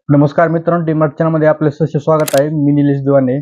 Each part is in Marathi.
नमस्कार मित्रांनो, डीमार्ट चॅनलमध्ये आपले सहर्ष स्वागत आहे. मी निलेश दिवाने.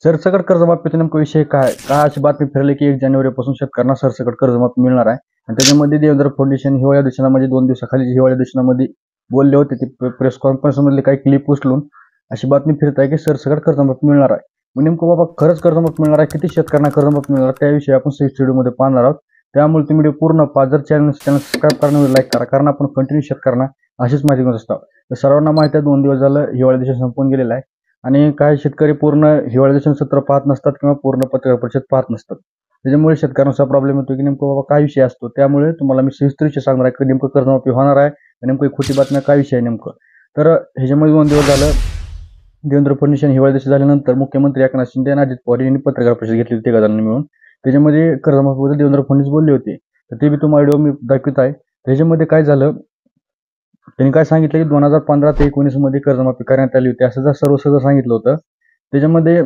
सरसकट कर्जमाफीचा नेमका विषय काय? काय अशी बातमी फिरली की 1 जानेवारीपासून शेतकऱ्यांना सरसकट कर्जमाफी मिळणार आहे आणि त्याच्यामध्ये देवेंद्र फडणवीस हिवाळी अधिवेशनामध्ये 2 दिवसाखाली हिवाळी अधिवेशनामध्ये बोलले होते. ते प्रेस कॉन्फरन्समधले काही क्लिप उचलून अशी बातमी फिरत आहे की सरसकट कर्जमाफी मिळणार आहे. मग नेमकं बाबा खरंच कर्जमाफी मिळणार आहे? किती शेतकऱ्यांना कर्जमाफी मिळणार त्याविषयी आपण सविस्तर व्हिडिओमध्ये पाहणार आहोत. त्यामुळे तुम्ही व्हिडिओ पूर्ण पहा. जर चॅनल सबस्क्राईब करा, लाईक करा, कारण आपण कंटिन्यू शेतकऱ्यांना अशीच माहिती घेत असतो. तर सर्वांना माहिती आहे 2 दिवस झालं हिवाळी अधिवेशन संपून गेलेलं आहे आणि काही शेतकरी पूर्ण हिवाळी अधिवेशन सत्र पाहत नसतात किंवा पूर्ण पत्रकार परिषद पाहत नसतात. त्याच्यामुळे शेतकऱ्यांचा प्रॉब्लेम येतो की नेमकं बाबा काय विषय असतो. त्यामुळे तुम्हाला मी सविस्तर विषय सांगणार आहे की नेमकं कर्जमाफी होणार आहे, नेमकं खोटी बातम्या काय विषय आहे नेमकं. तर ह्याच्यामध्ये 2 दिवस झालं देवेंद्र फडणवीस यांनी हिवाळी अधिवेशन झाल्यानंतर मुख्यमंत्री एकनाथ शिंदे आणि अजित पवार यांनी पत्रकार परिषद घेतली होती 3 जणांनी मिळून. त्याच्यामध्ये कर्जमाफीबद्दल देवेंद्र फडणवीस बोलले होते. तर ते मी तुम्हाला व्हिडिओ मी दाखवित आहे. त्याच्यामध्ये काय झालं, त्यांनी काय सांगितलं की 2015 ते 19 मध्ये कर्जमाफी करण्यात आली होती असं सर्व सांगितलं होतं. त्याच्यामध्ये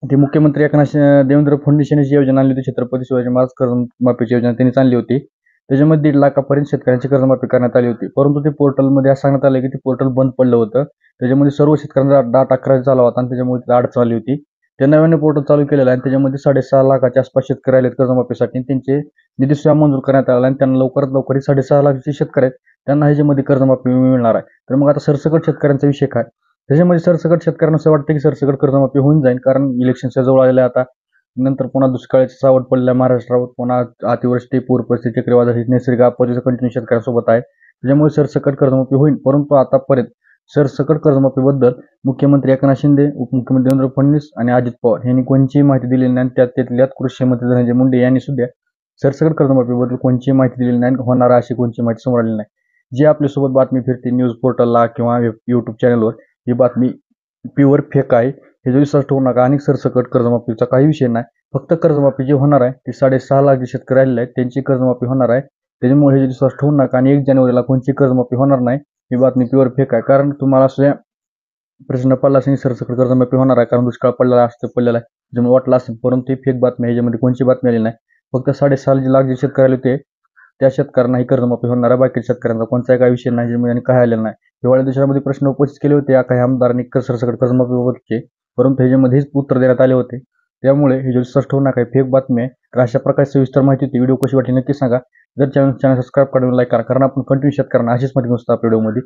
ते मुख्यमंत्री देवेंद्र फडणवीस यांनी जी योजना आणली होती, छत्रपती शिवाजी महाराज कर्जमाफीची योजना त्यांनी आणली होती. त्याच्यामध्ये 1.5 लाखापर्यंत शेतकऱ्यांची कर्जमाफी करण्यात आली होती. परंतु ते पोर्टलमध्ये असं सांगण्यात आलं की ते पोर्टल बंद पडलं होतं. त्याच्यामध्ये सर्व शेतकऱ्यांचा डाटा खराब झाला होता आणि त्याच्यामुळे तिथे अडचण आली होती. ते नव्याने पोर्टल चालू केलेलं आहे आणि त्याच्यामध्ये 6.5 लाखाच्या आसपास शेतकरी आलेत कर्जमाफीसाठी. त्यांचे निधी सुद्धा मंजूर करण्यात आला आणि त्यांना लवकरात लवकर 6.5 लाखाचे शेतकरी आहेत त्यांना ह्याच्यामध्ये कर्जमाफी मिळणार आहे. तर मग आता सरसकट शेतकऱ्यांचा विषय काय? त्याच्यामध्ये सरसकट शेतकऱ्यांना असं वाटतं की सरसकट कर्जमाफी होऊन जाईल, कारण इलेक्शनच्या जवळ आलेलं आहे आता. नंतर पुन्हा दुष्काळाची सावट पडलेल्या महाराष्ट्रावर, पुन्हा अतिवृष्टी, पूर परिस्थिती, चक्रीवादळ, नैसर्गिक आपत्तीचं कंटिन्यू शेतकऱ्यांसोबत आहे. त्याच्यामुळे सरसकट कर्जमाफी होईल. परंतु आतापर्यंत सरसकट कर्जमाफीबद्दल मुख्यमंत्री एकनाथ शिंदे, उपमुख्यमंत्री देवेंद्र फडणवीस आणि अजित पवार यांनी कोणतीही माहिती दिलेली नाही. त्यातल्यात कृषी मंत्री धनंजय मुंडे यांनी सुद्धा सरसकट कर्जमाफीबद्दल कोणतीही माहिती दिलेली नाही. होणार अशी कोणती माहिती समोर आलेली नाही. जी आपल्यासोबत बातमी फिरते न्यूज पोर्टलला किंवा युट्यूब चॅनलवर, ही बातमी प्युअर फेक आहे. हे विश्वास ठेवू नका. आणि सरसकट कर्जमाफीचा काही विषय नाही. फक्त कर्जमाफी जी होणार आहे ती 6.5 लाख जे शेतकरी राहिलेले आहेत त्यांची कर्जमाफी होणार आहे. त्याच्यामुळे हे विश्वास ठेवू नका. आणि 1 जानेवारीला कोणती कर्जमाफी होणार नाही, ही बातमी प्युअर फेक आहे. कारण तुम्हाला असं प्रश्न पडला असेल सरसकट कर्जमाफी होणार आहे, कारण दुष्काळ पडलेला आहे त्याच्यामुळे वाटलं असेल. परंतु ही फेक बातमी, ह्याच्यामध्ये कोणती बातमी आली नाही. फक्त 6.5 लाख जे शेतकरी आले होते त्या शेतकऱ्यांना ही कर्जमाफी होणार आहे. बाकी शेतकऱ्यांचा कोणताही काही विषय नाही आणि काही आलेला नाही. हिवाळी अधिवेशनामध्ये प्रश्न उपस्थित केले होते काही आमदारांनी सरसकट कर्जमाफीबाबतचे, परंतु ह्याच्यामध्ये हेच उत्तर देण्यात आले होते. त्यामुळे हे विश्वास ठेवू नका, फेक बातमी आहे. तर अशा प्रकारची सविस्तर माहिती होती. व्हिडिओ कशी वाटली नक्की सांगा. जर चॅनल सबस्क्राईब करा, लाईक करा, कारण आपण कंटिन्यू शेतकऱ्यांना अशीच माहिती नसतो आपल्या व्हिडिओमध्ये.